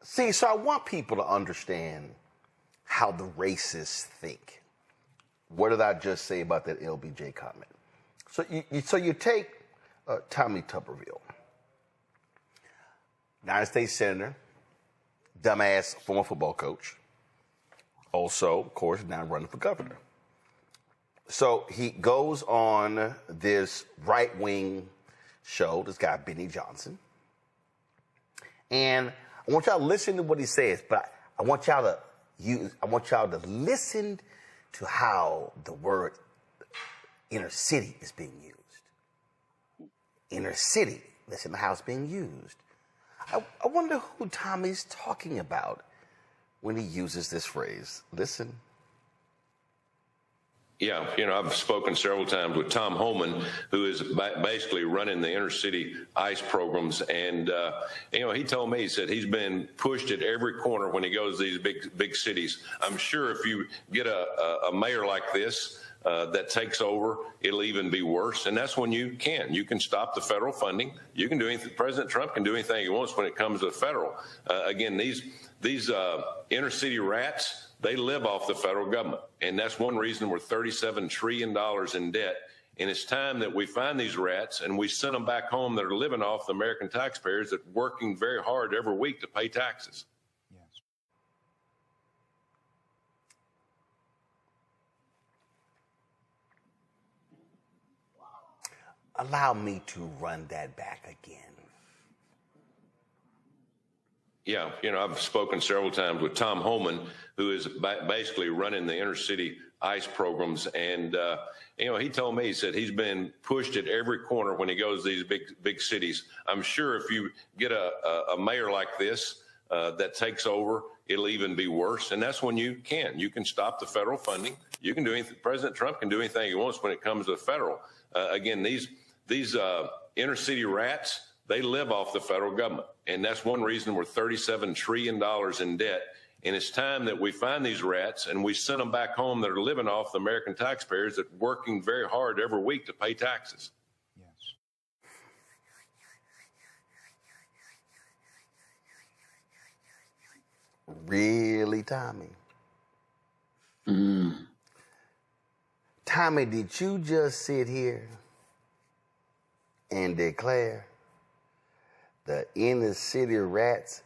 See, so I want people to understand how the racists think. What did I just say about that LBJ comment? So you take Tommy Tuberville, United States Senator, dumbass former football coach, also, of course, now running for governor. So he goes on this right-wing show, this guy, Benny Johnson. And I want y'all to listen to what he says, but I want y'all to listen to how the word inner city is being used. Inner city, listen to how it's being used. I wonder who Tommy's talking about when he uses this phrase. Listen. Yeah, I've spoken several times with Tom Homan, who is basically running the inner city ICE programs. And, he told me, he said he's been pushed at every corner when he goes to these big cities. I'm sure if you get a mayor like this that takes over, it'll even be worse. And that's when you can stop the federal funding. You can do anything. President Trump can do anything he wants when it comes to federal. Again, these inner city rats, they live off the federal government. And that's one reason we're $37 trillion in debt. And it's time that we find these rats and we send them back home that are living off the American taxpayers that are working very hard every week to pay taxes. Yes. Allow me to run that back again. Yeah, I've spoken several times with Tom Homan, who is basically running the inner city ICE programs. And, he told me, he said he's been pushed at every corner when he goes to these big cities. I'm sure if you get a mayor like this that takes over, it'll even be worse. And that's when you can stop the federal funding. You can do anything. President Trump can do anything he wants when it comes to the federal. Again, these inner city rats, they live off the federal government. And that's one reason we're $37 trillion in debt. And it's time that we find these rats and we send them back home that are living off the American taxpayers that are working very hard every week to pay taxes. Yes. Really, Tommy? Tommy, did you just sit here and declare the inner city rats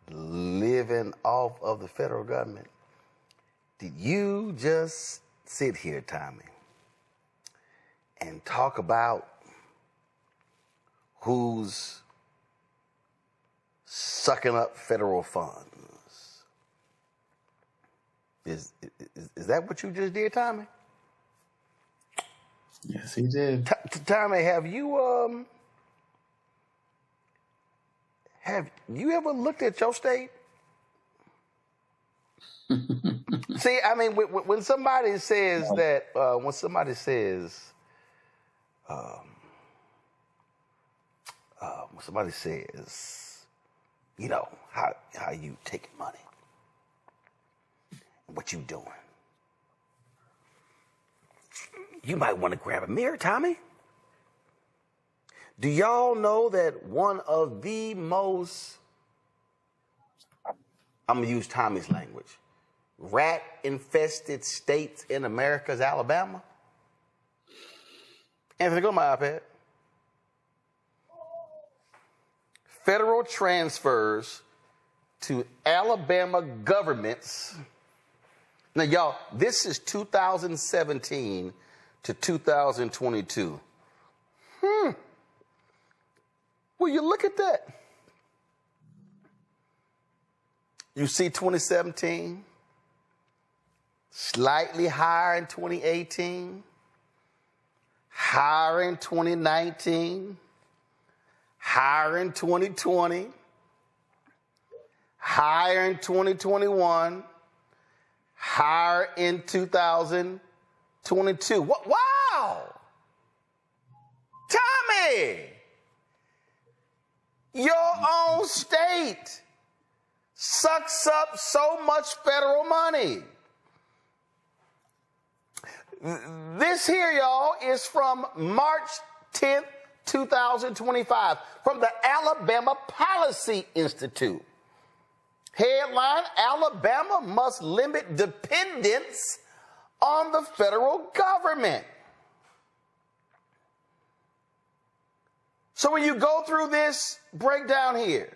living off of the federal government? Did you just sit here, Tommy, and talk about who's sucking up federal funds? Is that what you just did, Tommy? Yes, he did. Tommy, have you ever looked at your state? See, I mean, when somebody says that, when somebody says, how you taking money, and what you doing, you might want to grab a mirror, Tommy. Do y'all know that one of the most, I'm going to use Tommy's language, rat-infested states in America is Alabama? Anthony, go to my iPad. Federal transfers to Alabama governments. Now, y'all, this is 2017 to 2022. Well, you look at that. You see 2017, slightly higher in 2018, higher in 2019, higher in 2020, higher in 2021, higher in 2022. Wow! Tommy! Your own state sucks up so much federal money. This here, y'all, is from March 10th, 2025, from the Alabama Policy Institute. Headline, Alabama must limit dependence on the federal government. So when you go through this breakdown here,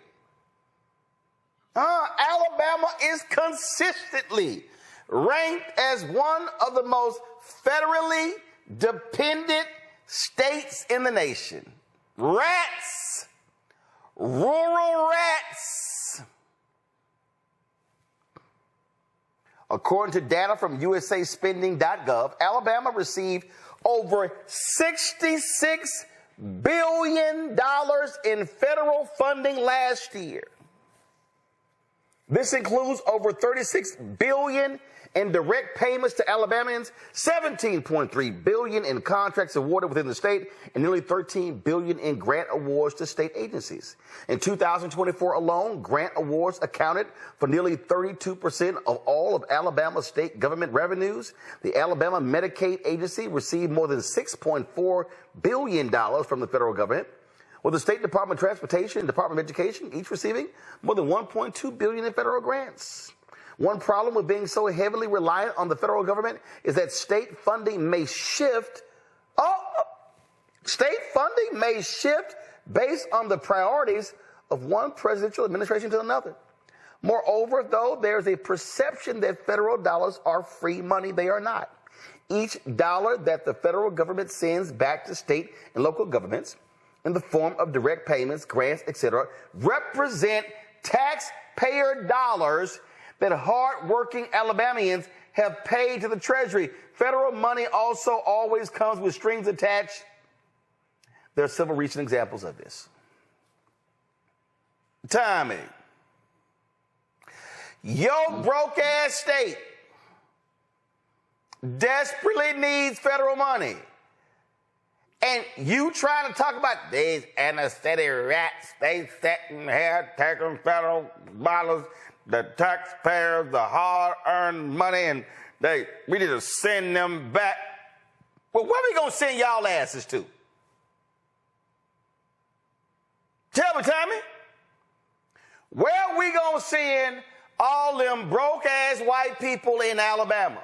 Alabama is consistently ranked as one of the most federally dependent states in the nation. Rats, rural rats. According to data from usaspending.gov, Alabama received over $66 billion in federal funding last year. This includes over $36 billion in direct payments to Alabamians, $17.3 billion in contracts awarded within the state, and nearly $13 billion in grant awards to state agencies. In 2024 alone, grant awards accounted for nearly 32% of all of Alabama's state government revenues. The Alabama Medicaid Agency received more than $6.4 billion from the federal government, with the State Department of Transportation and Department of Education each receiving more than $1.2 billion in federal grants. One problem with being so heavily reliant on the federal government is that state funding may shift. State funding may shift based on the priorities of one presidential administration to another. Moreover, though, there's a perception that federal dollars are free money. They are not. Each dollar that the federal government sends back to state and local governments in the form of direct payments, grants, etc., represent taxpayer dollars that hardworking Alabamians have paid to the Treasury. Federal money also always comes with strings attached. There are several recent examples of this. Tommy, your broke-ass state desperately needs federal money. And you trying to talk about these anesthetic rats, they sitting here taking federal dollars, the taxpayers, the hard-earned money, and we need to send them back. Well, where we going to send y'all asses to? Tell me, Tommy. Where we going to send all them broke-ass white people in Alabama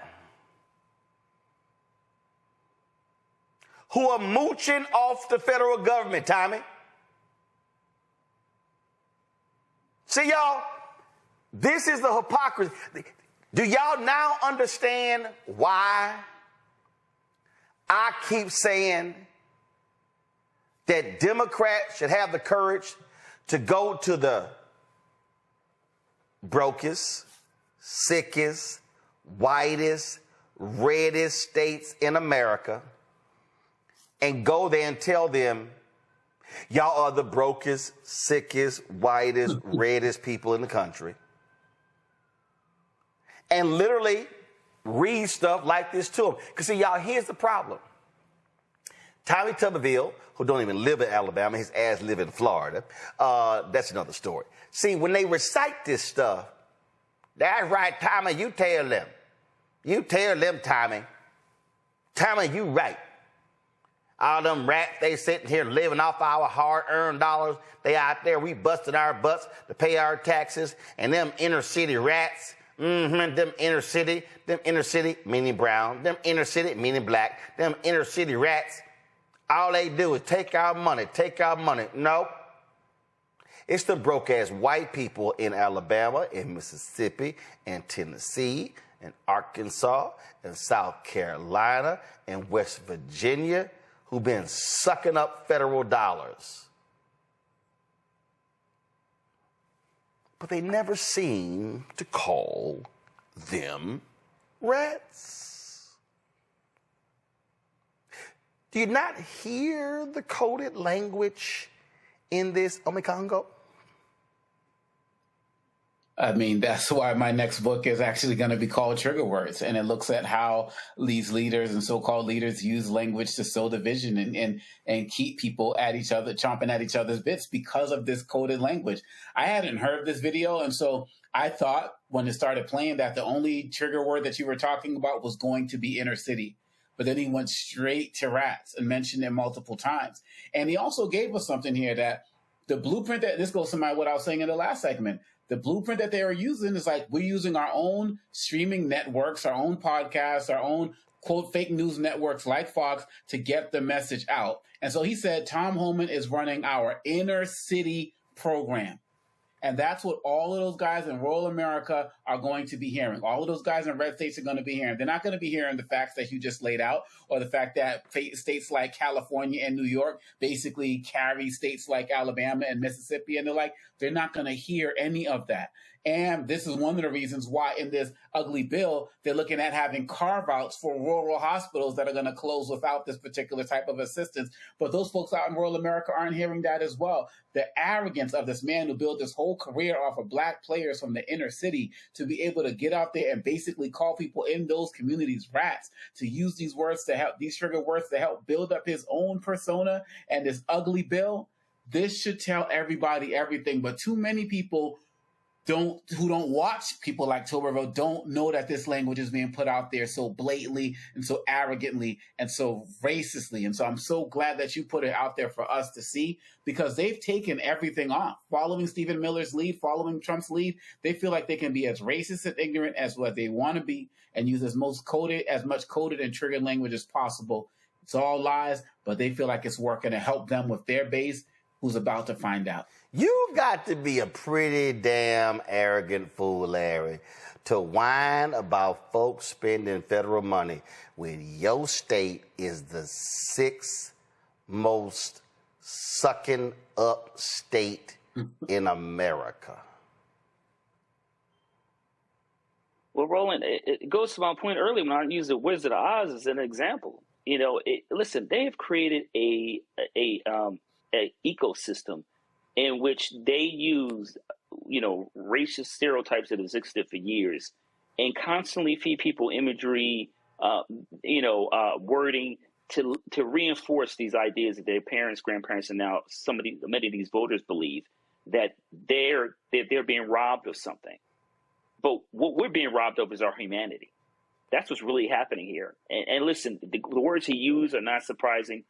who are mooching off the federal government, Tommy? See, y'all, this is the hypocrisy. Do y'all now understand why I keep saying that Democrats should have the courage to go to the brokest, sickest, whitest, reddest states in America and go there and tell them, y'all are the brokest, sickest, whitest, reddest people in the country. And literally read stuff like this to them. Because see, y'all, here's the problem. Tommy Tuberville, who don't even live in Alabama, his ass live in Florida. That's another story. See, when they recite this stuff, that's right, Tommy, you tell them. You tell them, Tommy. Tommy, you right. All them rats, they sitting here living off our hard-earned dollars. They out there, we busting our butts to pay our taxes. And them inner city rats, them inner city meaning brown, them inner city meaning black, them inner city rats, all they do is take our money. Nope. It's the broke-ass white people in Alabama, in Mississippi, and Tennessee, and Arkansas, and South Carolina, and West Virginia who've been sucking up federal dollars. But they never seem to call them rats. Do you not hear the coded language in this Omekongo? I mean, that's why my next book is actually going to be called Trigger Words. And it looks at how these leaders and so-called leaders use language to sow division and keep people at each other, chomping at each other's bits because of this coded language. I hadn't heard this video. And so I thought when it started playing that the only trigger word that you were talking about was going to be inner city. But then he went straight to rats and mentioned it multiple times. And he also gave us something here that the blueprint that this goes to what I was saying in the last segment. The blueprint that they are using is like, we're using our own streaming networks, our own podcasts, our own quote fake news networks like Fox to get the message out. And so he said Tom Homan is running our inner city program. And that's what all of those guys in rural America are going to be hearing. All of those guys in red states are going to be hearing. They're not going to be hearing the facts that you just laid out, or the fact that states like California and New York basically carry states like Alabama and Mississippi. And they're not going to hear any of that. And this is one of the reasons why in this ugly bill, they're looking at having carve-outs for rural hospitals that are going to close without this particular type of assistance. But those folks out in rural America aren't hearing that as well. The arrogance of this man who built this whole career off of black players from the inner city to be able to get out there and basically call people in those communities rats, to use these words to help, these trigger words to help build up his own persona and this ugly bill. This should tell everybody everything. But too many people who don't watch people like Tuberville don't know that this language is being put out there so blatantly and so arrogantly and so racistly. And so I'm so glad that you put it out there for us to see, because they've taken everything off. Following Stephen Miller's lead, following Trump's lead, they feel like they can be as racist and ignorant as what they want to be and use as much coded and triggered language as possible. It's all lies, but they feel like it's working to help them with their base, who's about to find out. You got to be a pretty damn arrogant fool, Larry, to whine about folks spending federal money when your state is the sixth most sucking up state in America. Well, Roland, it goes to my point earlier when I used the Wizard of Oz as an example. Listen, they have created a ecosystem in which they use, racist stereotypes that existed for years and constantly feed people imagery, wording to reinforce these ideas that their parents, grandparents, and now many of these voters believe that they're being robbed of something. But what we're being robbed of is our humanity. That's what's really happening here. And listen, the words he used are not surprising.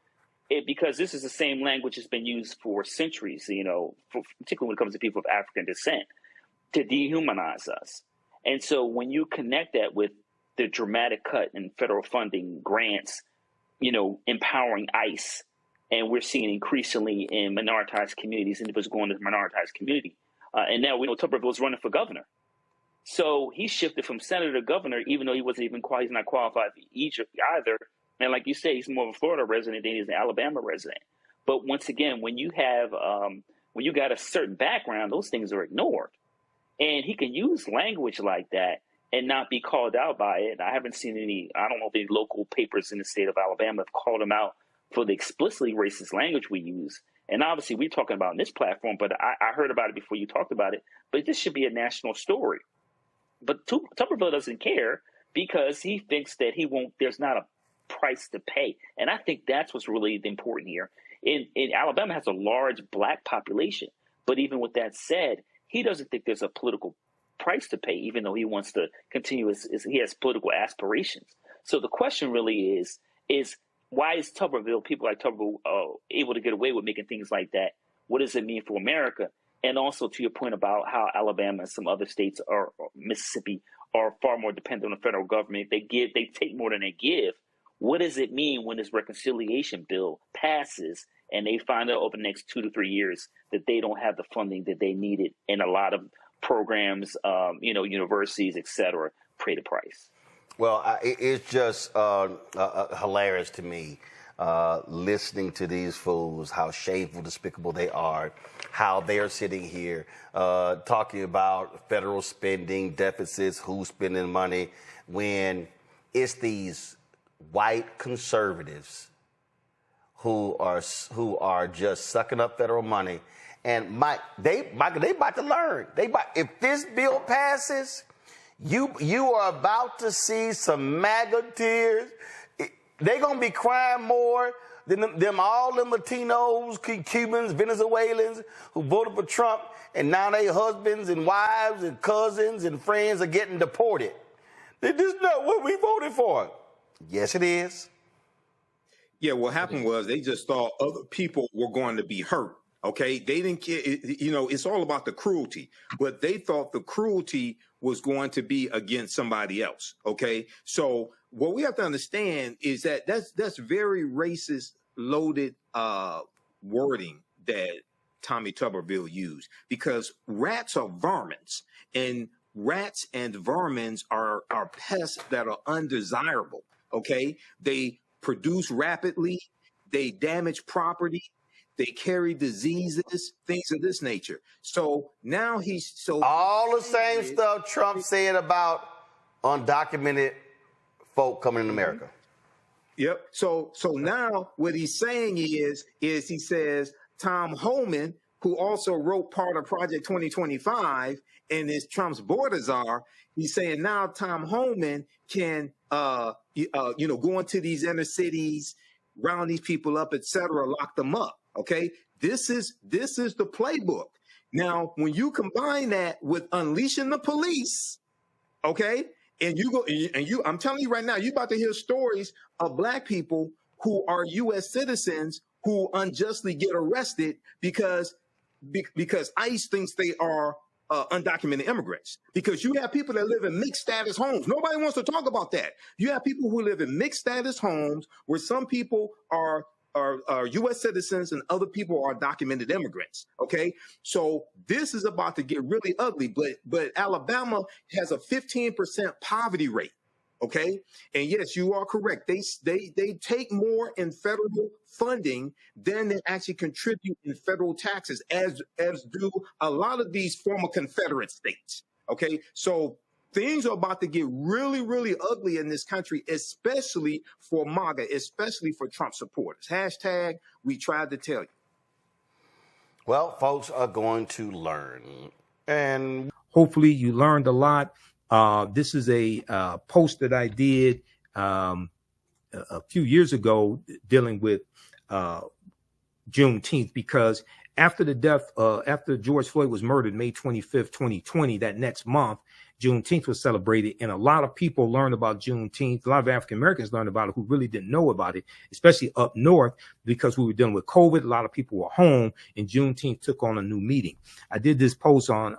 Because this is the same language that's been used for centuries, particularly when it comes to people of African descent, to dehumanize us. And so when you connect that with the dramatic cut in federal funding, grants, empowering ICE, and we're seeing increasingly in minoritized communities, individuals going to the minoritized community. And now we know Tuberville is running for governor. So he shifted from senator to governor, even though he's not qualified for either. And like you say, he's more of a Florida resident than he's an Alabama resident. But once again, when you have when you got a certain background, those things are ignored. And he can use language like that and not be called out by it. I haven't seen I don't know if any local papers in the state of Alabama have called him out for the explicitly racist language we use. And obviously we're talking about on this platform, but I heard about it before you talked about it. But this should be a national story. But Tuberville doesn't care because he thinks that there's not a price to pay. And I think that's what's really important here. In Alabama has a large black population. But even with that said, he doesn't think there's a political price to pay, even though he wants to continue he has political aspirations. So the question really is why is people like Tuberville able to get away with making things like that? What does it mean for America? And also to your point about how Alabama and some other states or Mississippi are far more dependent on the federal government. They take more than they give. What does it mean when this reconciliation bill passes and they find out over the next 2 to 3 years that they don't have the funding that they needed in a lot of programs, universities, et cetera, pay the price? Well, it's just hilarious to me listening to these fools, how shameful, despicable they are, how they're sitting here talking about federal spending, deficits, who's spending money, when it's these white conservatives who are just sucking up federal money. And they about to learn. If this bill passes, you are about to see some MAGA tears. They're gonna be crying more than all them Latinos, Cubans, Venezuelans who voted for Trump, and now their husbands and wives and cousins and friends are getting deported. This is not what we voted for. Yes, it is. Yeah, what happened was they just thought other people were going to be hurt Okay, they didn't care. You know, it's all about the cruelty, but they thought the cruelty was going to be against somebody else. Okay, so what we have to understand is that that's very racist, loaded wording that Tommy Tuberville used, because rats are varmints, and rats and vermins are pests that are undesirable. Okay, they produce rapidly, they damage property, they carry diseases, things of this nature. So now all the same stuff Trump said about undocumented folk coming in America. Yep. So now what he's saying is he says Tom Homan, who also wrote part of Project 2025 and is Trump's border czar, he's saying now Tom Homan can go into these inner cities, round these people up, etc., lock them up. Okay, this is the playbook. Now, when you combine that with unleashing the police, okay, and I'm telling you right now, you're about to hear stories of black people who are U.S. citizens who unjustly get arrested because ICE thinks they are undocumented immigrants. Because you have people that live in mixed status homes. Nobody wants to talk about that. You have people who live in mixed status homes where some people are U.S. citizens and other people are documented immigrants. Okay, so this is about to get really ugly. But Alabama has a 15% poverty rate. Okay, and yes, you are correct. They take more in federal funding than they actually contribute in federal taxes, as do a lot of these former Confederate states. Okay, so things are about to get really, really ugly in this country, especially for MAGA, especially for Trump supporters. Hashtag, we tried to tell you. Well, folks are going to learn. And hopefully you learned a lot. This is a post that I did a few years ago dealing with Juneteenth, because after the death, after George Floyd was murdered, May 25th, 2020, that next month, Juneteenth was celebrated, and a lot of people learned about Juneteenth. A lot of African Americans learned about it who really didn't know about it, especially up north, because we were dealing with COVID. A lot of people were home, and Juneteenth took on a new meaning. I did this post on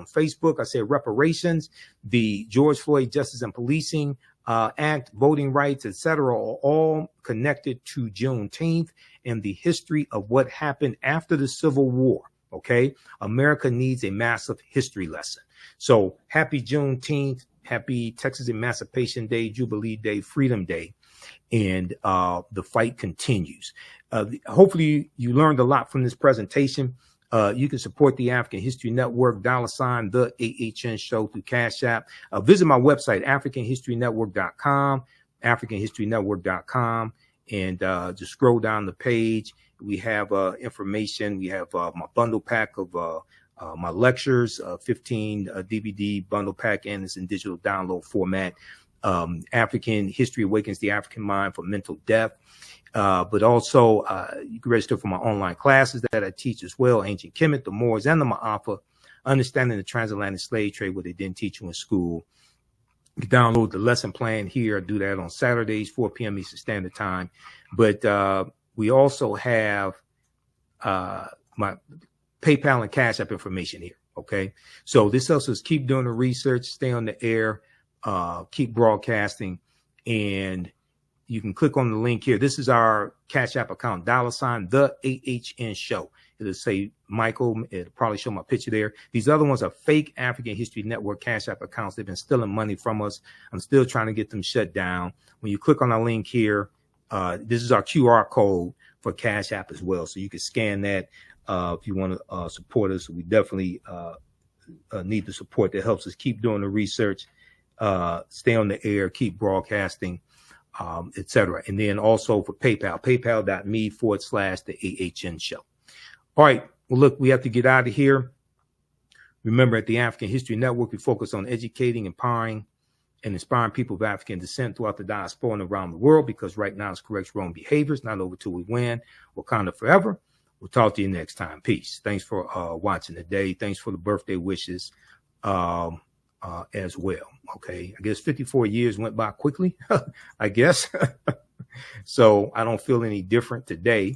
Facebook. I said reparations, the George Floyd Justice and Policing Act, voting rights, etc., are all connected to Juneteenth and the history of what happened after the Civil War. Okay, America needs a massive history lesson. So happy Juneteenth, happy Texas Emancipation Day, Jubilee Day, Freedom Day, and the fight continues. Hopefully you learned a lot from this presentation. You can support the African History Network, $, the AHN show through Cash App. Visit my website, AfricanHistoryNetwork.com, AfricanHistoryNetwork.com, and just scroll down the page. We have information. We have my bundle pack of my lectures, 15 DVD bundle pack, and it's in digital download format. African History Awakens the African Mind for Mental Death. But also you can register for my online classes that I teach as well, Ancient Kemet, the Moors, and the Ma'afa, Understanding the Transatlantic Slave Trade, what they didn't teach you in school. You can download the lesson plan here. I do that on Saturdays, 4 p.m. Eastern Standard Time. But we also have my PayPal and Cash App information here. Okay, so this helps us keep doing the research, stay on the air, keep broadcasting, and you can click on the link here. This is our Cash App account, $, the AHN show. It'll say Michael. It'll probably show my picture there. These other ones are fake African History Network Cash App accounts. They've been stealing money from us. I'm still trying to get them shut down. When you click on our link here, this is our QR code for Cash App as well. So you can scan that if you want to support us. We definitely need the support that helps us keep doing the research, stay on the air, keep broadcasting, etc. And then also for PayPal, paypal.me/the AHN show. All right. Well, look, we have to get out of here. Remember, at the African History Network, we focus on educating, empowering, and inspiring people of African descent throughout the diaspora and around the world, because right now it's corrects wrong behaviors, not over till we win. Wakanda forever. We'll talk to you next time. Peace. Thanks for watching today. Thanks for the birthday wishes as well. Okay. I guess 54 years went by quickly, I guess. So I don't feel any different today.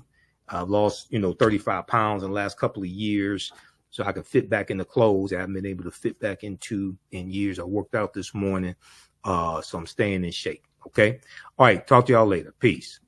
I've lost, 35 pounds in the last couple of years, so I can fit back into clothes I haven't been able to fit back into in years. I worked out this morning, so I'm staying in shape. Okay. All right. Talk to y'all later. Peace.